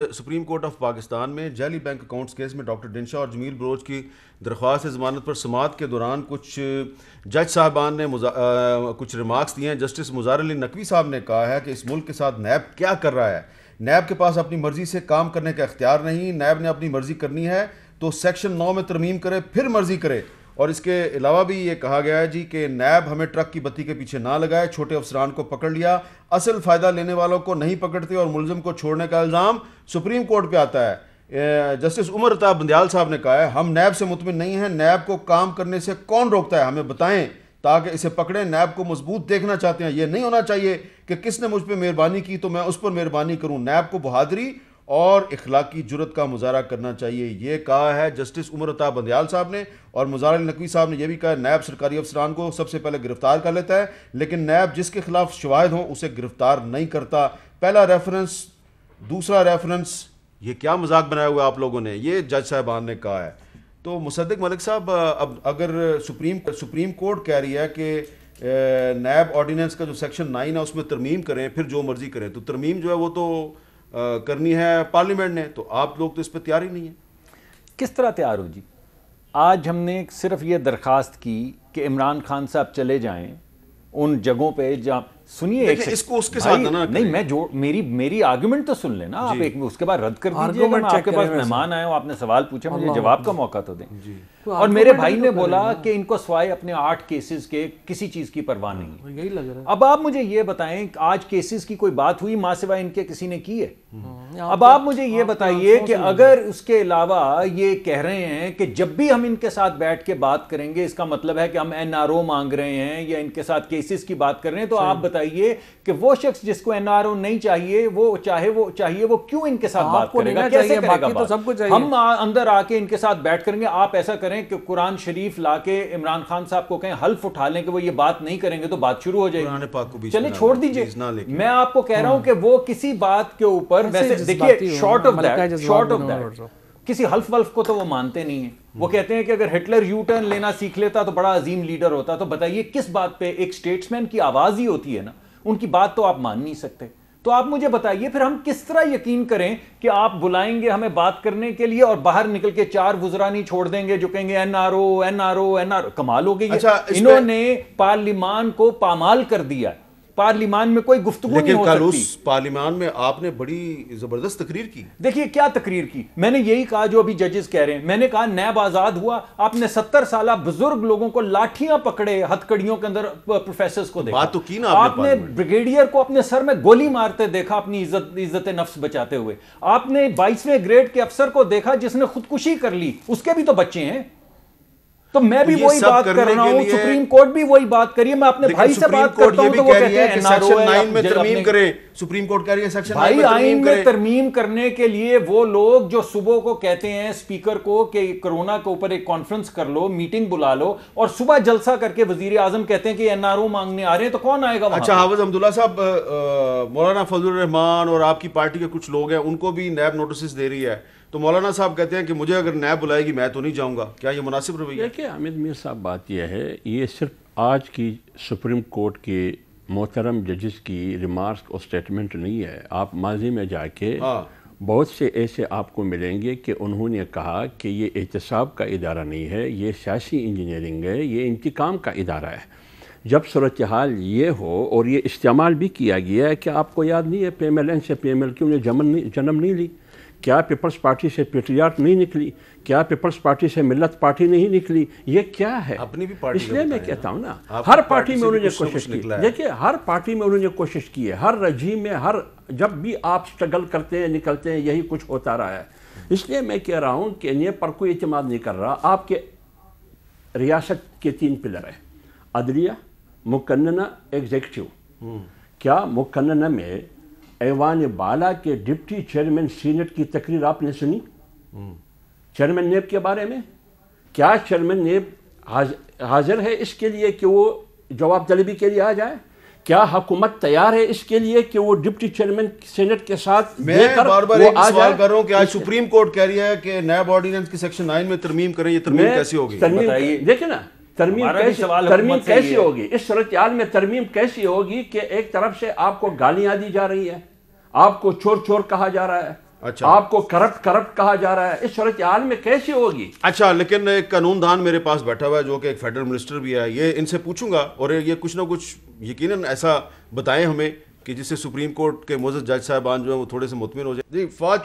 Supreme court of Pakistan میں جعلی bank accounts case میں ڈاکٹر ڈنشا اور جمیل بروچ کی درخواست ضمانت پر سماعت کے دوران کچھ جج صاحبان نے کچھ ریمارکس دیے ہیں۔ جسٹس مظہر علی نقوی صاحب نے کہا ہے کہ اس ملک کے ساتھ نیب کیا کر رہا ہے، نیب کے پاس اپنی مرضی سے کام کرنے کا اختیار نہیں، نیب نے اپنی مرضی کرنی ہے تو سیکشن 9 میں ترمیم کرے پھر مرضی کرے۔ اور اس کے علاوہ بھی یہ کہا گیا ہے جی کہ نیب ہمیں ٹرک کی بتی کے پیچھے نہ لگائے، چھوٹے افسران کو پکڑ لیا، اصل فائدہ لینے والوں کو نہیں پکڑتے اور ملزم کو چھوڑنے کا الزام سپریم کورٹ پہ آتا ہے۔ جسٹس عمر عطا بندیال صاحب نے کہا ہے ہم نیب سے مطمئن نہیں ہیں، نیب کو کام کرنے سے کون روکتا ہے، ہمیں بتائیں تاکہ اسے پکڑیں، نیب کو مضبوط دیکھنا چاہتے ہیں۔ یہ نہیں ہونا چاہیے کہ کس نے مجھ پہ مہربانی کی تو میں اس پر مہربانی کروں، نیب کو بہادری اور اخلاقی جرت کا مظاہرہ کرنا چاہیے، یہ کہا ہے جسٹس عمر عطا بندیال صاحب نے۔ اور مظہر علی نقوی صاحب نے یہ بھی کہا نیب سرکاری افسران کو سب سے پہلے گرفتار کر لیتا ہے لیکن نیب جس کے خلاف شواہد ہوں اسے گرفتار نہیں کرتا۔ پہلا ریفرنس، دوسرا ریفرنس، یہ کیا مذاق بنایا ہوا آپ لوگوں نے، یہ جج صاحبان نے کہا ہے۔ تو مصدق ملک صاحب، اب اگر سپریم کورٹ کہہ رہی ہے کہ نیب آرڈیننس کا جو سیکشن 9 ہے اس میں ترمیم کریں پھر جو مرضی کریں، تو ترمیم جو ہے وہ تو کرنی ہے پارلیمنٹ نے، تو آپ لوگ تو اس پہ تیار ہی نہیں ہیں۔ کس طرح تیار ہو جی؟ آج ہم نے صرف یہ درخواست کی کہ عمران خان صاحب چلے جائیں ان جگہوں پہ جہاں، سنیے اس کو اس کے ساتھ نہیں، میں جو میری آرگومنٹ تو سن لیں نا آپ، ایک اس کے بعد رد کر دیجیے گا۔ آپ کے پاس مہمان آئے ہو، آپ نے سوال پوچھا، مجھے جواب کا موقع تو دیں۔ اور میرے بھائی نے بولا کہ ان کو سوائے اپنے 8 کیسز کے کسی چیز کی پرواہ نہیں۔ اب آپ مجھے یہ بتائیں آج کیسز کی کوئی بات ہوئی ماں سوائے ان کے کسی نے کی ہے؟ اب آپ مجھے یہ بتائیے کہ اگر اس کے علاوہ یہ کہہ رہے ہیں کہ جب بھی ہم ان کے ساتھ بیٹھ کے بات کریں گے اس کا مطلب ہے کہ ہم NRO مانگ رہے ہیں یا ان کے ساتھ کیسز کی بات کر رہے ہیں، تو آپ بتائیے کہ وہ شخص جس کو NRO نہیں چاہیے وہ چاہیے وہ کیوں ان کے ساتھ بات کرے گا، کیسے کرے گا بات؟ ہم اندر آ کے ان کے ساتھ بیٹھ کریں گے، آپ ایسا کریں کہ قرآن شریف لا کے عمران خان صاحب کو کہیں حلف اٹھا لیں کہ وہ یہ بات نہیں کریں گے تو بات شروع ہو جائے گی۔ چلے چھوڑ دیجئے، میں آپ کو کہہ رہا ہوں کہ وہ کسی بات کے اوپر، ویسے دیکھیے شارٹ آف دیٹ کسی حلف ولف کو تو وہ مانتے نہیں ہیں۔ وہ کہتے ہیں کہ اگر ہٹلر یو ٹرن لینا سیکھ لیتا تو بڑا عظیم لیڈر ہوتا۔ تو بتائیے کس بات پہ، ایک سٹیٹسمین کی آواز ہی ہوتی ہے نا، ان کی بات تو آپ مان نہیں سکتے۔ تو آپ مجھے بتائیے پھر ہم کس طرح یقین کریں کہ آپ بلائیں گے ہمیں بات کرنے کے لیے اور باہر نکل کے 4 وزراء نہیں چھوڑ دیں گے جو کہیں گے NRO۔ کمال ہو گئی ہے، انہوں نے پارلیمان کو پامال کر دیا، پارلیمان میں کوئی گفتگو نہیں ہو سکتی۔ لیکن پارلیمان میں آپ نے بڑی زبردست تقریر کی۔ دیکھیے کیا تقریر کی، میں نے یہی کہا جو ابھی ججز کہہ رہے ہیں، میں نے کہا نیب آزاد ہوا، آپ نے 70 سالہ بزرگ لوگوں کو لاٹھیاں پکڑے ہتھ کڑیوں کے اندر، پروفیسرز کو دیکھا، بات تو کی نا آپ نے بریگیڈیئر کو اپنے سر میں گولی مارتے دیکھا اپنی عزت نفس بچاتے ہوئے، آپ نے 22ویں گریڈ کے افسر کو دیکھا جس نے خودکشی کر لی، اس کے بھی تو بچے ہیں۔ تو میں بھی وہی بات کر رہا ہوں، سپریم کورٹ بھی وہی بات کریے، میں اپنے بھائی سے بات کرتا ہوں تو وہ کہتے ہیں سیکشن 9 میں ترمیم کریں، سپریم کورٹ کہہ رہی ہے سیکشن 9 بھائی آئین میں ترمیم کرنے کے لیے وہ لوگ جو صبح کو کہتے ہیں اسپیکر کو کہ کرونا کے اوپر ایک کانفرنس کر لو، میٹنگ بلا لو، اور صبح جلسہ کر کے وزیر اعظم کہتے ہیں کہ NRO مانگنے آ رہے ہیں، تو کون آئے گا وہاں؟ اچھا حافظ عبداللہ صاحب، مولانا فضل الرحمان اور آپ کی پارٹی کے کچھ لوگ ہیں ان کو بھی نیب نوٹسز دے رہی ہے، تو مولانا صاحب کہتے ہیں کہ مجھے اگر نیب بلائے گی میں تو نہیں جاؤں گا، کیا یہ مناسب رویہ ہے؟ دیکھیں حامد میر صاحب، بات یہ ہے، یہ صرف آج کی سپریم کورٹ کے محترم ججز کی ریمارکس اور سٹیٹمنٹ نہیں ہے۔ آپ ماضی میں جا کے بہت سے ایسے آپ کو ملیں گے کہ انہوں نے کہا کہ یہ احتساب کا ادارہ نہیں ہے، یہ سیاسی انجینئرنگ ہے، یہ انتقام کا ادارہ ہے۔ جب صورتحال یہ ہو، اور یہ استعمال بھی کیا گیا ہے کہ آپ کو یاد نہیں ہے PMLN سے PML کیوں نے جنم نہیں لی، کیا پیپلز پارٹی سے پیٹریاٹ نہیں نکلی، کیا پیپلز پارٹی سے ملت پارٹی نہیں نکلی، یہ کیا ہے؟ اس لیے میں کہتا ہوں نا، ہر پارٹی میں انہوں نے کوشش کی، دیکھیں ہر پارٹی میں انہوں نے کوشش کی ہے، ہر رجیم میں، جب بھی آپ سٹرگل کرتے ہیں نکلتے ہیں یہی کچھ ہوتا رہا ہے۔ اس لیے میں کہہ رہا ہوں کہ انہیں پر کوئی اعتماد نہیں کر رہا۔ آپ کے ریاست کے 3 پلر ہیں، عدلیہ، مقننہ، ایگزیکٹو۔ کیا مقننہ میں ایوان بالا کے ڈپٹی چیئرمین سینٹ کی تقریر آپ نے سنی چیئرمین نیب کے بارے میں؟ کیا چیئرمین نیب حاضر ہے اس کے لیے کہ وہ جواب طلبی کے لیے آ جائے؟ کیا حکومت تیار ہے اس کے لیے کہ وہ ڈپٹی چیئرمین سینٹ کے ساتھ میں بار بار ایک سوال کر رہا ہوں کہ آج سپریم کورٹ کہہ رہی ہے کہ نیب آرڈیننس کی سیکشن 9 میں ترمیم کریں، یہ ترمیم کیسی ہوگی؟ دیکھیں نا، ترمیم کیسی ہوگی اس صورتحال میں؟ ترمیم کیسی ہوگی کہ ایک طرف سے آپ کو گالیاں دی جا رہی ہیں، آپ کو چور چور کہا جا رہا ہے، آپ کو کرپٹ کہا جا رہا ہے. اس صورتحال میں کیسے ہوگی؟ اچھا لیکن ایک قانون دان میرے پاس بیٹھا ہوا ہے جو کہ ایک فیڈرل منسٹر بھی ہے, یہ ان سے پوچھوں گا اور یہ کچھ نہ کچھ یقیناً ایسا بتائیں ہمیں کہ جس سے سپریم کورٹ کے معزز جج صاحبان جو ہیں وہ تھوڑے سے مطمئن ہو جائیں. جی فواد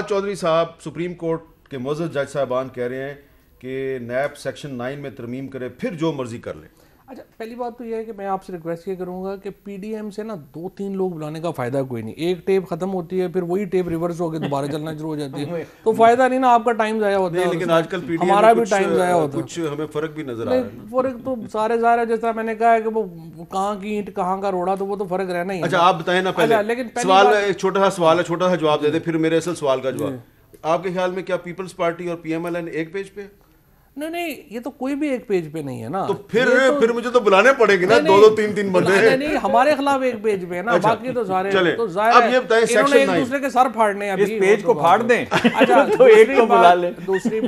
چودھری صاحب سپریم کورٹ کے معزز جج صاحبان کہہ رہے ہیں کہ نیب سیکشن 9 میں ترمیم کرے پھر جو مرضی کر لیں. اچھا پہلی بات تو یہ ہے کہ میں آپ سے ریکویسٹ یہ کروں گا کہ پی ڈی ایم سے نا 2-3 لوگ بلانے کا فائدہ کوئی نہیں. ایک ٹیپ ختم ہوتی ہے پھر وہی ٹیپ ریورس ہو کے دوبارہ چلنا شروع ہو جاتی ہے تو فائدہ نہیں نا, آپ کا ٹائم ضائع ہوتا ہے. لیکن آج کل پی ڈی ایم ہمارا بھی ٹائم ضائع ہوتا ہے. کچھ ہمیں فرق بھی نظر آ رہا ہے. فرق تو سارے ظاہر ہے, جیسا میں نے کہا ہے کہ وہ کہاں کی اینٹ کہاں کا روڑا, تو وہ تو فرق رہنا ہی ہے. اچھا آپ بتائیں نا پہلے سوال, ایک چھوٹا سا سوال ہے, چھوٹا سا جواب دے دیں پھر میرے اصل سوال کا جواب. آپ کے خیال میں کیا پیپلز پارٹی اور پی ایم ایل این ایک پیج پہ؟ نہیں یہ تو کوئی بھی ایک پیج پہ نہیں ہے نا. تو پھر مجھے تو بلانے پڑے گی نا 2-3 بندے. نہیں ہمارے خلاف ایک پیج پہ ہے نا, باقی تو سارے تو ظاہر ہے انہوں نے ایک دوسرے کے سر پھاڑنے ہیں. اس پیج کو پھاڑ دیں اچھا تو ایک کو بلا لیں. دوسری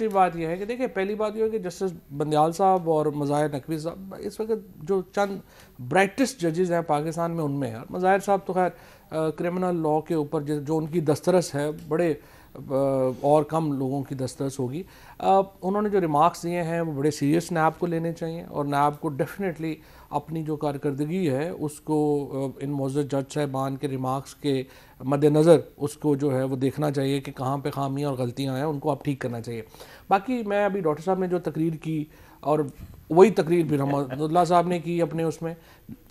بات یہ ہے کہ دیکھیں پہلی بات یہ ہے کہ جسٹس بندیال صاحب اور مظاہر نقوی صاحب اس وقت جو چند برائٹسٹ ججز ہیں پاکستان میں ان میں ہیں. مظاہر صاحب تو خیر کرمنل لا کے اوپر جو ان کی دسترس ہے بڑے اور کم لوگوں کی دسترس ہوگی. انہوں نے جو ریمارکس دیے ہیں وہ بڑے سیریس نیب کو لینے چاہیے اور نیب کو ڈیفینیٹلی اپنی جو کارکردگی ہے اس کو ان معزز جج صاحبان کے ریمارکس کے مد نظر اس کو جو ہے وہ دیکھنا چاہیے کہ کہاں پہ خامیاں اور غلطیاں ہیں, ان کو اب ٹھیک کرنا چاہیے. باقی میں ابھی ڈاکٹر صاحب نے جو تقریر کی اور وہی تقریر بھی رحمت اللہ صاحب نے کی اپنے اس میں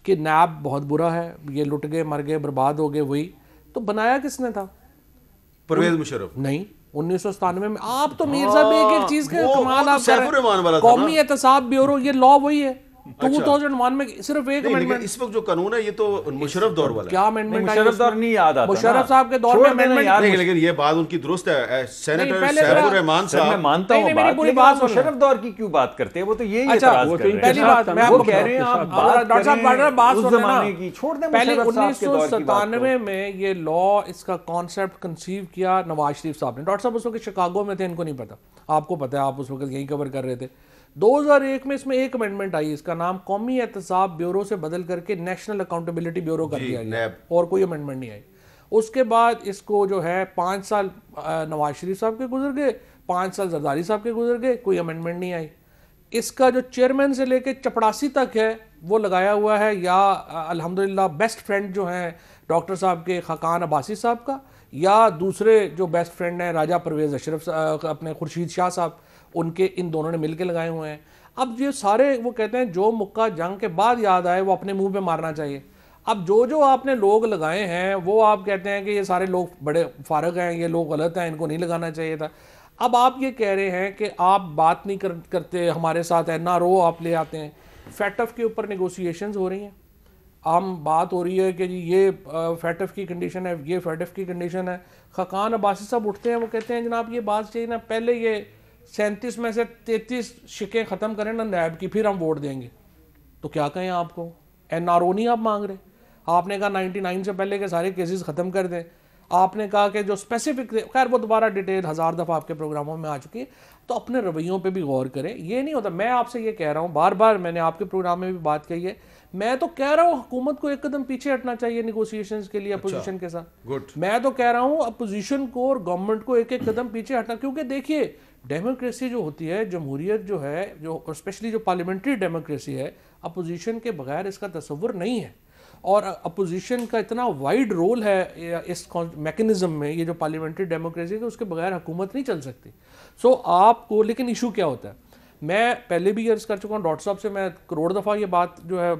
کہ نیب بہت برا ہے, یہ لٹ گئے مر گئے برباد ہو گئے, وہی تو بنایا کس نے تھا؟ پرویز مشرف. نہیں 1997 میں. آپ تو میر صاحب ایک ایک چیز کا کمال آپ کر رہے ہیں. قومی احتساب بیورو یہ لا وہی ہے 2001 میں صرف ایک امینڈمنٹ. اس وقت جو قانون ہے یہ تو مشرف دور والا ہے. کیا امینڈمنٹ مشرف دور نہیں یاد آتا, مشرف صاحب کے دور میں امینڈمنٹ. لیکن یہ بات ان کی درست ہے. سینیٹر سیف الرحمان صاحب, میں مانتا ہوں بات, مشرف دور کی کیوں بات کرتے ہیں, وہ تو یہی اعتراض کر رہے ہیں. پہلی بات میں آپ کو کہہ رہے ہیں ڈاکٹر صاحب بات زمانے کی چھوڑ دیں. پہلے 1997 میں یہ لا اس کا کانسیپٹ کنسیو کیا نواز شریف صاحب نے. ڈاکٹر صاحب اس وقت شکاگو میں تھے, ان کو نہیں پتا, آپ کو پتا ہے, آپ اس وقت یہی کور کر رہے تھے. 2001 میں اس میں ایک امینڈمنٹ آئی, اس کا نام قومی احتساب بیورو سے بدل کر کے نیشنل اکاؤنٹیبلٹی بیورو کر دیا گیا, اور کوئی امینڈمنٹ نہیں آئی. اس کے بعد اس کو جو ہے 5 سال نواز شریف صاحب کے گزر گئے, 5 سال زرداری صاحب کے گزر گئے, کوئی امینڈمنٹ نہیں آئی. اس کا جو چیئرمین سے لے کے چپڑاسی تک ہے وہ لگایا ہوا ہے یا الحمدللہ بیسٹ فرینڈ جو ہیں ڈاکٹر صاحب کے خاقان عباسی صاحب کا, یا دوسرے جو بیسٹ فرینڈ ہیں راجہ پرویز اشرف اپنے خورشید شاہ صاحب, ان کے ان دونوں نے مل کے لگائے ہوئے ہیں. اب یہ سارے وہ کہتے ہیں جو مکہ جنگ کے بعد یاد آئے وہ اپنے منہ پہ مارنا چاہیے. اب جو آپ نے لوگ لگائے ہیں وہ آپ کہتے ہیں کہ یہ سارے لوگ بڑے فارغ ہیں, یہ لوگ غلط ہیں, ان کو نہیں لگانا چاہیے تھا. اب آپ یہ کہہ رہے ہیں کہ آپ بات نہیں کرتے ہمارے ساتھ, این آر او آپ لے آتے ہیں. فیٹف کے اوپر نیگوسیشنز ہو رہی ہیں, عام بات ہو رہی ہے کہ جی یہ فیٹف کی کنڈیشن ہے, یہ فیٹف کی کنڈیشن ہے. خاقان عباسی صاحب اٹھتے ہیں, وہ کہتے ہیں جناب یہ بات چاہیے نا, پہلے یہ 37 میں سے 33 شکیں ختم کریں نا نیب کی, پھر ہم ووٹ دیں گے. تو کیا کہیں آپ کو, این آر او نہیں آپ مانگ رہے. آپ نے کہا 99 سے پہلے کے سارے کیسز ختم کر دیں. آپ نے کہا کہ جو اسپیسیفک, خیر وہ دوبارہ ڈیٹیل 1000 دفعہ آپ کے پروگراموں میں آ چکی ہے, تو اپنے رویوں پہ بھی غور کریں. یہ نہیں ہوتا, میں آپ سے یہ کہہ رہا ہوں, بار بار میں نے آپ کے پروگرام میں بھی بات کہی ہے, میں تو کہہ رہا ہوں حکومت کو ایک قدم پیچھے ہٹنا چاہیے نیگوسیشنز کے لیے اپوزیشن کے ساتھ. میں تو کہہ رہا ہوں اپوزیشن کو اور گورنمنٹ کو ایک ایک قدم پیچھے ہٹنا, کیونکہ دیکھیے ڈیموکریسی جو ہوتی ہے, جمہوریت جو ہے, جو اسپیشلی جو پارلیمنٹری ڈیموکریسی ہے, اپوزیشن کے بغیر اس کا تصور نہیں ہے. اور اپوزیشن کا اتنا وائڈ رول ہے اس میکنزم میں, یہ جو پارلیمنٹری ڈیموکریسی ہے, کہ اس کے بغیر حکومت نہیں چل سکتی. سو آپ کو, لیکن ایشو کیا ہوتا ہے, میں پہلے بھی عرض کر چکا ہوں, ڈاکٹر صاحب سے میں کروڑ دفعہ یہ بات جو ہے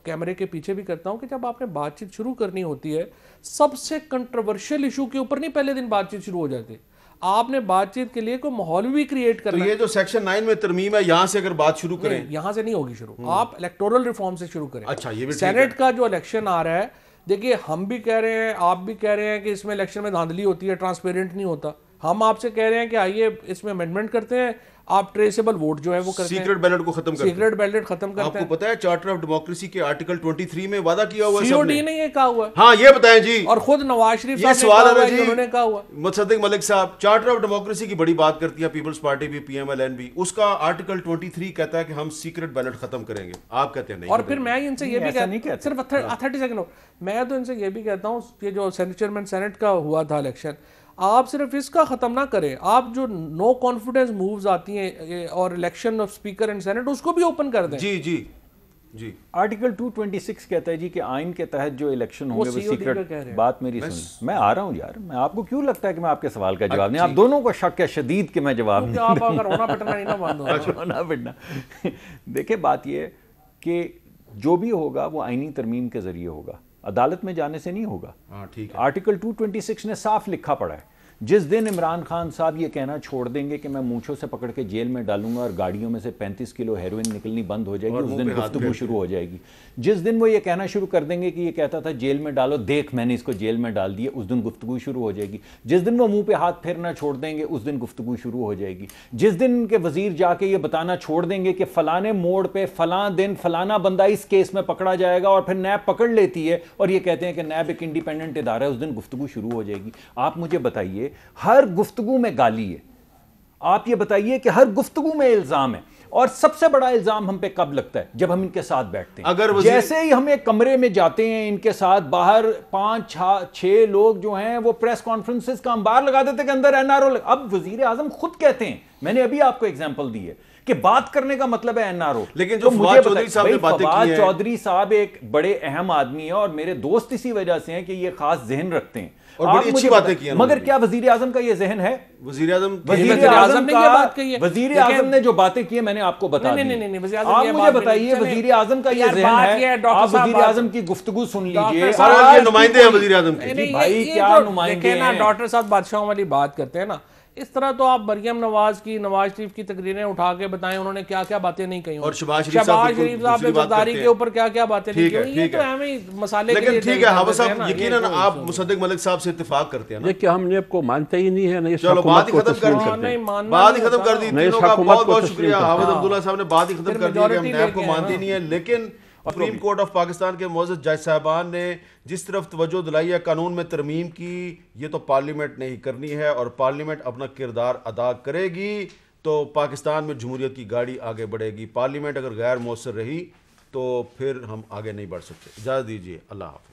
کیمرے کے پیچھے بھی کرتا ہوں, کہ جب آپ نے بات چیت شروع کرنی ہوتی ہے, سب سے کنٹروورشل ایشو کے اوپر نہیں پہلے دن بات چیت شروع ہو جاتی. آپ نے بات چیت کے لیے کوئی ماحول بھی کریٹ کرنا. تو یہ جو سیکشن 9 میں ترمیم ہے, یہاں سے اگر بات شروع کریں, یہاں سے نہیں ہوگی شروع, آپ الیکٹورل ریفارم سے شروع کریں. اچھا, یہ بھی سینٹ کا جو الیکشن آ رہا ہے, دیکھیے ہم بھی کہہ رہے ہیں, آپ بھی کہہ رہے ہیں کہ اس میں الیکشن میں دھاندلی ہوتی ہے, ٹرانسپیرنٹ نہیں ہوتا. ہم آپ سے کہہ رہے ہیں کہ آئیے اس میں امینڈمنٹ کرتے ہیں, آپ ٹریسیبل ووٹ جو ہے وہ کرتے ہیں, سیکرٹ بیلٹ کو ختم کرتے ہیں, سیکرٹ بیلٹ ختم کرتے ہیں. آپ کو پتا ہے چارٹر آف ڈیموکریسی کے آرٹیکل 23 میں وعدہ کیا ہوا ہے سی او ڈی نے یہ کہا ہوا ہے. ہاں یہ بتائیں جی, اور خود نواز شریف یہ سوال ہے جی, انہوں نے کہا ہوا مصدق ملک صاحب چارٹر آف ڈیموکریسی کی بڑی بات کرتی ہے پیپلز پارٹی بھی, پی ایم ایل این بھی, اس کا آرٹیکل 23 کہتا ہے کہ ہم سیکرٹ بیلٹ ختم کریں گے, آپ کہتے ہیں نہیں. اور پھر میں ان سے یہ بھی کہتا ہوں, صرف 30 سیکنڈ, میں تو ان سے یہ بھی کہتا ہوں کہ جو چیئرمین سینٹ کا ہوا تھا الیکشن, آپ صرف اس کا ختم نہ کریں, آپ جو نو کانفیڈنس مووز آتی ہیں اور election of speaker and Senate اس کو بھی اوپن کر دیں. جی جی جی, آرٹیکل 226 کہتا ہے جی کہ آئین کے تحت جو الیکشن ہوں گے وہ سیکرٹ. بات میری سنیں, میں آ رہا ہوں یار, میں آپ کو کیوں لگتا ہے کہ میں آپ کے سوال کا جواب نہیں, آپ دونوں کو شک ہے شدید کہ میں جواب نہیں, آپ اگر ہونا پٹنا نہیں نا باندھو ہونا پٹنا. دیکھیں بات یہ ہے کہ جو بھی ہوگا وہ آئینی ترمیم کے ذریعے ہوگا, عدالت میں جانے سے نہیں ہوگا. آرٹیکل 226 نے صاف لکھا پڑا ہے, جس دن عمران خان صاحب یہ کہنا چھوڑ دیں گے کہ میں مونچھوں سے پکڑ کے جیل میں ڈالوں گا اور گاڑیوں میں سے 35 کلو ہیروئن نکلنی بند ہو جائے گی, اس دن گفتگو شروع ہو جائے گی. جس دن وہ یہ کہنا شروع کر دیں گے کہ یہ کہتا تھا جیل میں ڈالو, دیکھ میں نے اس کو جیل میں ڈال دیا, اس دن گفتگو شروع ہو جائے گی. جس دن وہ منہ پہ ہاتھ پھیرنا چھوڑ دیں گے اس دن گفتگو شروع ہو جائے گی. جس دن کے وزیر جا کے یہ بتانا چھوڑ دیں گے کہ فلانے موڑ پہ فلاں دن فلانا بندہ اس کیس میں پکڑا جائے گا, اور پھر نیب پکڑ لیتی ہے اور یہ کہتے ہیں کہ نیب ایک انڈیپینڈنٹ ادارہ ہے, اس دن گفتگو شروع ہو جائے گی. آپ مجھے بتائیے, ہر گفتگو میں گالی ہے, آپ یہ بتائیے کہ ہر گفتگو میں الزام ہے, اور سب سے بڑا الزام ہم پہ کب لگتا ہے جب ہم ان کے ساتھ بیٹھتے ہیں. جیسے ہی ہم ایک کمرے میں جاتے ہیں ان کے ساتھ, باہر 5-6 لوگ جو ہیں وہ پریس کانفرنسز کا انبار لگا دیتے کہ اندر این آر او. اب وزیر اعظم خود کہتے ہیں, میں نے ابھی آپ کو ایگزامپل دی ہے کہ بات کرنے کا مطلب ہے این آر او. لیکن جو فواد چودھری صاحب نے باتیں کی ہیں, فواد چودھری صاحب ایک بڑے اہم آدمی ہیں اور میرے دوست اسی وجہ سے ہیں کہ یہ خاص ذہن رکھتے ہیں اور بڑی اچھی باتیں کی ہیں, مگر کیا وزیر اعظم کا یہ ذہن ہے؟ وزیر اعظم وزیر اعظم نے جو باتیں کی ہیں میں نے آپ کو بتا دی. آپ مجھے بتائیے وزیر اعظم کا یہ ذہن ہے؟ آپ وزیر اعظم کی گفتگو سن لیجئے. نمائندے ہیں وزیر اعظم کے. بھائی کیا نمائندے ہیں؟ ڈاکٹر صاحب بادشاہوں والی بات کرتے ہیں نا, اس طرح تو آپ مریم نواز کی, نواز شریف کی تقریریں اٹھا کے بتائیں انہوں نے کیا کیا باتیں نہیں کہیں, اور شہباز شریف صاحب نے زرداری کے اوپر کیا کیا باتیں نہیں کہیں. یہ تو ہمیں مسالے کے لیے. لیکن ٹھیک ہے حافظ صاحب, یقیناً آپ مصدق ملک صاحب سے اتفاق کرتے ہیں نا کہ ہم نے کو مانتے ہی نہیں ہے. چلو بات ہی ختم کر دی, بہت بہت شکریہ حافظ عبداللہ صاحب نے بات ہی ختم کر دی کہ ہم نیب کو مانتے نہیں ہیں. لیکن سپریم کورٹ آف پاکستان کے معزز جج صاحبان نے جس طرف توجہ دلائی ہے قانون میں ترمیم کی, یہ تو پارلیمنٹ نے ہی کرنی ہے, اور پارلیمنٹ اپنا کردار ادا کرے گی تو پاکستان میں جمہوریت کی گاڑی آگے بڑھے گی. پارلیمنٹ اگر غیر مؤثر رہی تو پھر ہم آگے نہیں بڑھ سکتے. اجازت دیجیے, اللہ حافظ.